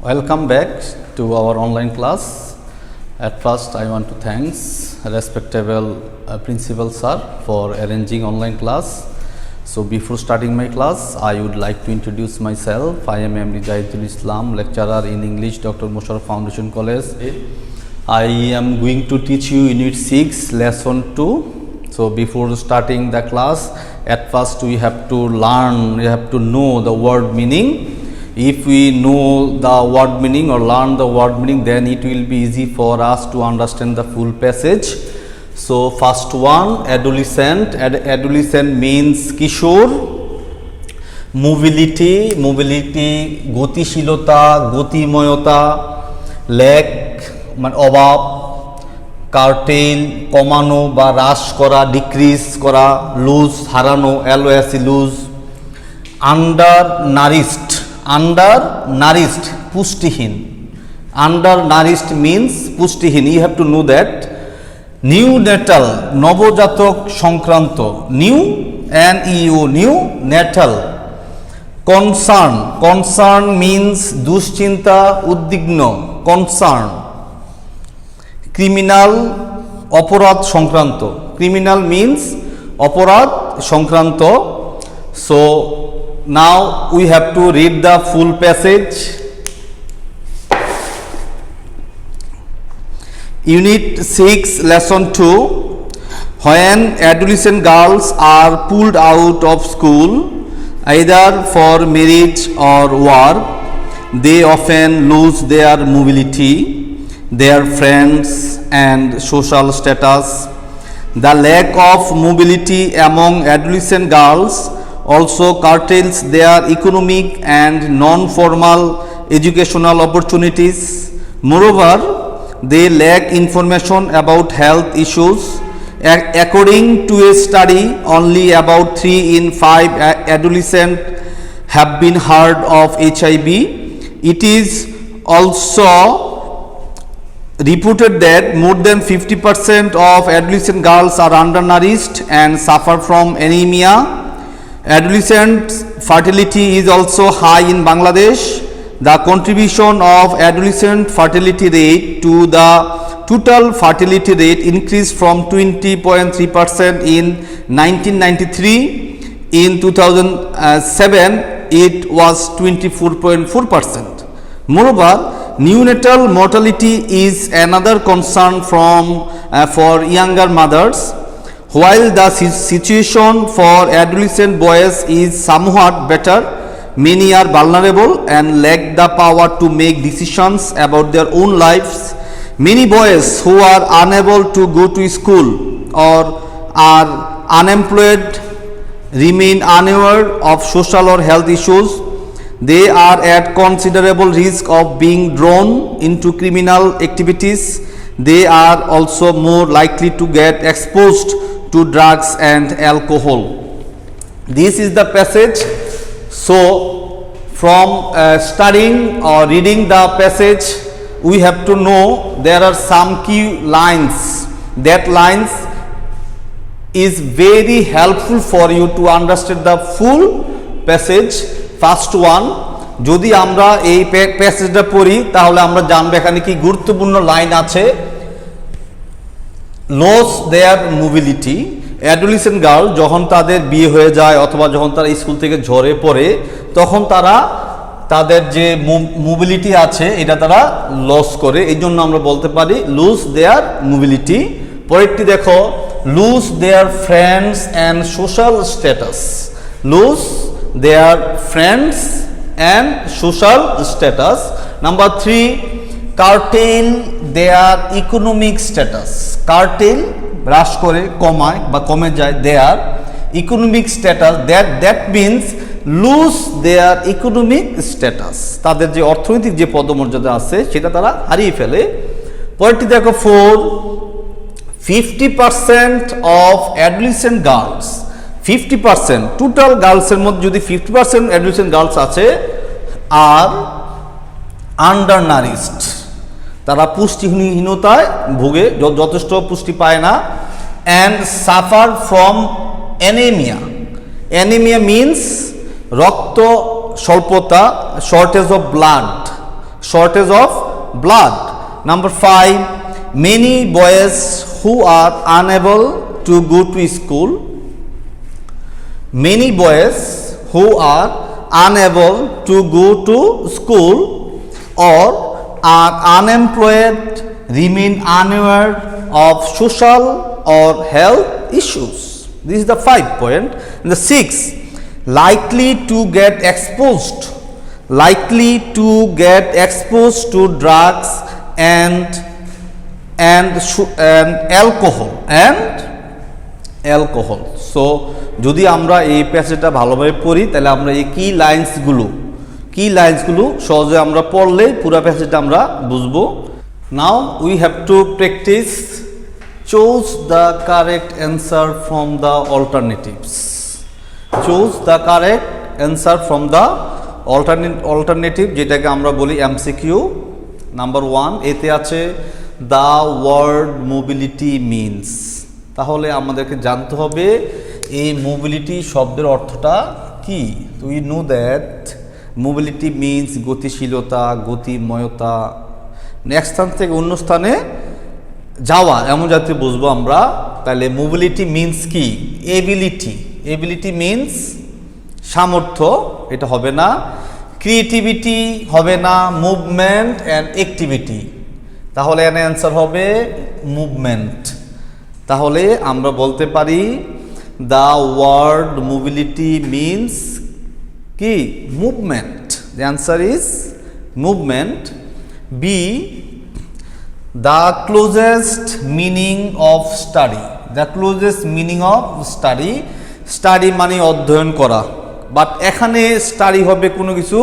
Welcome back to our online class. At first, I want to thanks respectable principal sir for arranging online class. So before starting my class, I would like to introduce myself. I am M.D. Jahidul Islam, lecturer in English, Dr. Musharraf Foundation College. I am going to teach you Unit 6, Lesson 2. So before starting the class, at first we have to learn, we have to know the word meaning. If we know the word meaning or learn the word meaning, then it will be easy for us to understand the full passage. So first one, adolescent. Adolescent means Kishore. Mobility গতিশীলতা, গতিময়তা. Lack মানে অভাব. Cartel কমানো বা হ্রাস করা, decrease করা. Lose হারানো, LOS lose. Undernourished পুষ্টিহীন. Undernourished means পুষ্টিহীন. You have to know that. Neonatal নবজাতক সংক্রান্ত. New natal. Concern means দুশ্চিন্তা, উদ্বিগ্ন. Concern. Criminal অপরাধ সংক্রান্ত. Criminal means অপরাধ সংক্রান্ত. So now we have to read the full passage. Unit 6, Lesson 2. When adolescent girls are pulled out of school, either for marriage or work, they often lose their mobility, their friends and social status. The lack of mobility among adolescent girls also curtails their economic and non-formal educational opportunities. Moreover, they lack information about health issues. According to a study, only about 3 in 5 adolescents have been heard of HIV. It is also reported that more than 50% of adolescent girls are undernourished and suffer from anemia. Adolescent fertility is also high in Bangladesh. The contribution of adolescent fertility rate to the total fertility rate increased from 20.3% in 1993. In 2007, it was 24.4%. Moreover, neonatal mortality is another concern for younger mothers. While the situation for adolescent boys is somewhat better, many are vulnerable and lack the power to make decisions about their own lives. Many boys who are unable to go to school or are unemployed remain unaware of social or health issues. They are at considerable risk of being drawn into criminal activities. They are also more likely to get exposed to drugs and alcohol. This is the passage. So from studying or reading the passage, we have to know there are some key lines. That lines is very helpful for you to understand the full passage. First one, যদি আমরা এই প্যাসেজটা পড়ি তাহলে আমরা জানব এখানে কি গুরুত্বপূর্ণ লাইন আছে। লস দেয়ার মোবিলিটি। অ্যাডোলেসেন্ট গার্ল যখন তাদের বিয়ে হয়ে যায় অথবা যখন তারা স্কুল থেকে ঝরে পড়ে তখন তারা তাদের যে মোবিলিটি আছে এটা তারা লস করে, এই জন্য আমরা বলতে পারি লুজ দেয়ার মোবিলিটি। পরেরটি দেখো, loose their friends and social status. Loose their friends and social status. Number 3, cartel there economic status. Cartel হ্রাস করে, কমায় বা কমে যায় দেয়ার economic status. That means loose there economic status. তাদের যে অর্থনৈতিক যে পদমর্যাদা আছে সেটা তারা হারিয়ে ফেলে। পরেরটি দেখো 4, 50% অফ অ্যাডোলেসেন্ট গার্লস। 50% টোটাল গার্লসের মধ্যে যদি 50% অ্যাডোলেসেন্ট গার্লস আছে আর আন্ডারনারিশড, তারা পুষ্টিহীনতায় ভোগে, যথেষ্ট পুষ্টি পায় না। And suffer from anaemia. Anaemia means রক্ত স্বল্পতা, shortage of blood, shortage of blood. Number 5, many boys who are unable to go to school. Many boys who are unable to go to school or are unemployed remain unaware of social or health issues. This is the 5 point. And the 6, likely to get exposed to drugs and alcohol. So যদি আমরা এই প্যাসেজটা ভালোভাবে পড়ি তাহলে আমরা এই কি লাইন্সগুলো সহজে আমরা পড়লে পুরো প্যাসেজটা আমরা বুঝবো। Now we have to practice choose the correct answer from the alternatives. Choose the correct answer from the alternative, যেটাকে আমরা বলি এমসিকিউ। নাম্বার 1, এতে আছে দ্য ওয়ার্ড মোবিলিটি মিনস। তাহলে আমাদেরকে জানতে হবে এই মোবিলিটি শব্দের অর্থটা কি। তো we know that mobility means গতিশীলতা, গতিময়তা, এক স্থান থেকে অন্য স্থানে যাওয়া, এমন জাতীয় বুঝবো আমরা। তাহলে মোবিলিটি মিনস কি? এবিলিটি মিনস সামর্থ্য, এটা হবে না। ক্রিয়েটিভিটি হবে না। মুভমেন্ট অ্যান্ড অ্যাক্টিভিটি, তাহলে এখানে অ্যান্সার হবে মুভমেন্ট। তাহলে আমরা বলতে পারি দ্য ওয়ার্ড মোবিলিটি মিনস কি? Movement. The answer is movement. B, the closest meaning of study. The closest meaning of study, study মানে অধ্যয়ন করা, বাট এখানে স্টাডি হবে কোনো কিছু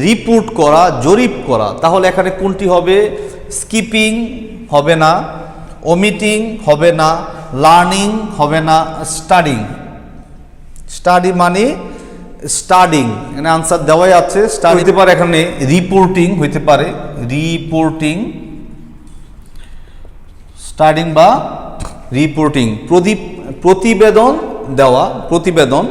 রিপোর্ট করা, জরিপ করা। তাহলে এখানে কোনটি হবে? স্কিপিং হবে না, ওমিটিং হবে না, লার্নিং হবে না, স্টাডিং। স্টাডি মানে স্টাডিং, এখানে আনসার দেওয়াই আছে। স্টাডি হতে পারে, এখানে রিপোর্টিং হইতে পারে, রিপোর্টিং, স্টাডিং বা রিপোর্টিং, প্রতিবেদন দেওয়া, প্রতিবেদন।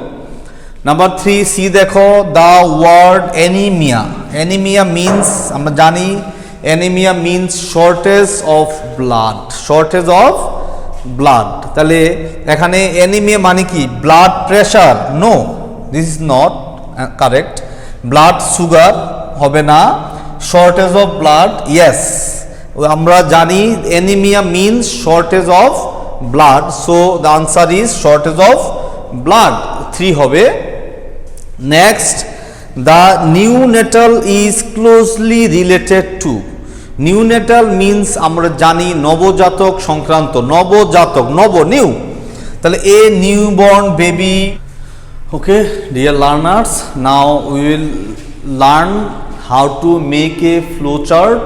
নাম্বার 3, সি দেখো, the word anaemia. Anaemia means, আমরা জানি anaemia means shortage of blood, shortage of blood. তাহলে এখানে অ্যানিমিয়া মানে কি? Blood pressure? No, this is not correct. Blood sugar হবে না। শর্টেজ অফ ব্লাড, ইয়েস, আমরা জানি anaemia means shortage of blood, so the answer is shortage of blood, 3 হবে। Next, the neonatal is closely related to. Neonatal means আমরা জানি নবজাতক সংক্রান্ত, নবজাতক, নিউ, তাহলে a newborn baby. Okay dear learners, now we will learn how to make a flow chart.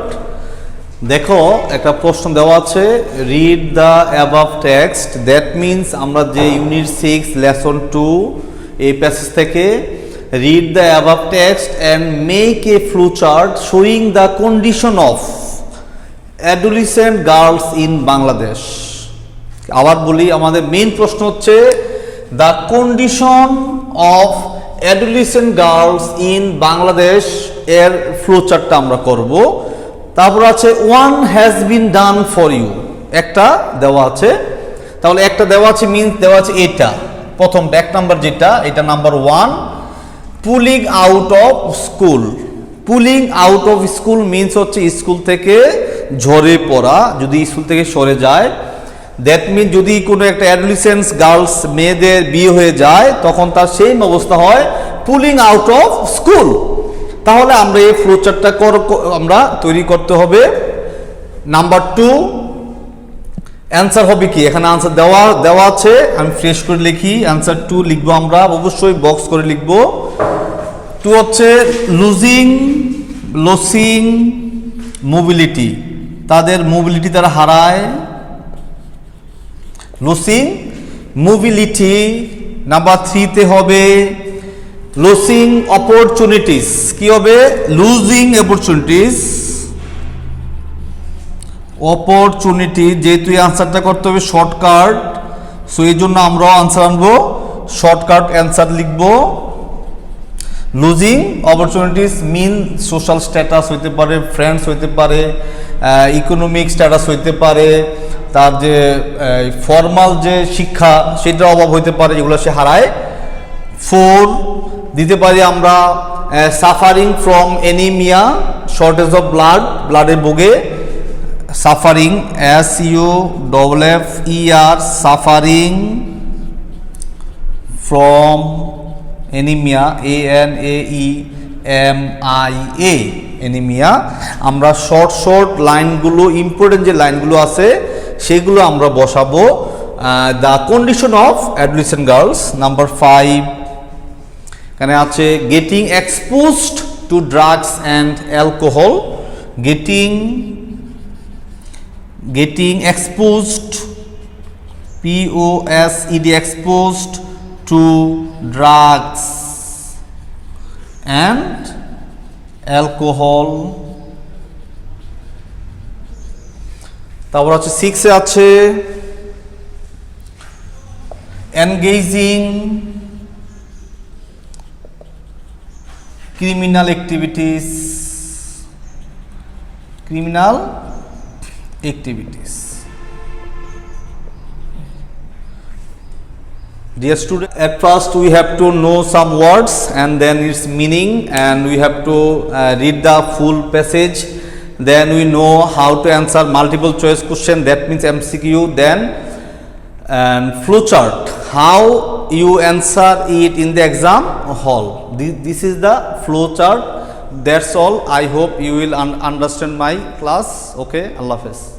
দেখো একটা প্রশ্ন দেওয়া আছে, read the above text. That means আমরা যে ইউনিট 6 লেসন 2 এই প্যাসেজ থেকে read the above text and make a flow chart showing the condition of adolescent girls in Bangladesh. আবার বলি, আমাদের মেইন প্রশ্ন হচ্ছে the condition of adolescent girls in Bangladesh এর ফ্লো চার্টটা আমরা করব। তারপর আছে one has been done for you, একটা দেওয়া আছে। তাহলে একটা দেওয়া আছে মিনস দেওয়া আছে এটা প্রথমটা, 1 নাম্বার যেটা, এটা number 1। Pulling out of school. Pulling out of school means হচ্ছে স্কুল থেকে ঝরে পড়া, যদি স্কুল থেকে সরে যায়। দ্যাট মিন যদি কোনো একটা অ্যাডোলেসেন্স গার্লস, মেয়েদের বিয়ে হয়ে যায়, তখন তার সেম অবস্থা হয়, পুলিং আউট অফ স্কুল। তাহলে আমরা এই ফ্লোচার্টটা আমরা তৈরি করতে হবে। নাম্বার 2, অ্যান্সার হবে কি? এখানে আনসার দেওয়া আছে, আমি ফ্রেশ করে লিখি। অ্যান্সার 2 লিখবো আমরা, অবশ্যই বক্স করে লিখবো। 2 হচ্ছে লসিং মোবিলিটি, তাদের মোবিলিটি তারা হারায়, লসিং মোবিলিটি। নাম্বার 3 তে হবে লসিং অপরচুনিটিস। কি হবে? Losing opportunities, opportunity. যেহেতু এই আনসারটা করতে হবে শর্টকাট, সো এই জন্য আমরাও আনসার আনবো, শর্টকাট অ্যান্সার লিখবো। লুজিং অপরচুনিটিস মিন সোশ্যাল স্ট্যাটাস হইতে পারে, ফ্রেন্ডস হইতে পারে, ইকোনমিক স্ট্যাটাস হইতে পারে, তার যে ফর্মাল যে শিক্ষা সেটার অভাব হইতে পারে, এগুলো সে হারায়। 4 দিতে পারি আমরা suffering from anaemia, shortage of ব্লাডের ভোগে। Suffering SUFFER, suffering from anaemia ANAEMIA, anaemia. আমরা শর্ট লাইনগুলো, ইম্পর্টেন্ট যে লাইনগুলো আছে সেগুলো আমরা বসাবো। The condition of adolescent girls, number 5 এখানে আছে getting exposed two drugs and alcohol. getting exposed, POSED, exposed to drugs and alcohol। তারপর আছে 6 এ আছে engaging criminal activities, Dear student, at first we have to know some words and then its meaning, and we have to read the full passage, then we know how to answer multiple choice question, that means MCQ, then and flowchart, how you answer it in the exam hall. This is the flowchart. That's all. I hope you will understand my class. Okay, Allah Hafiz.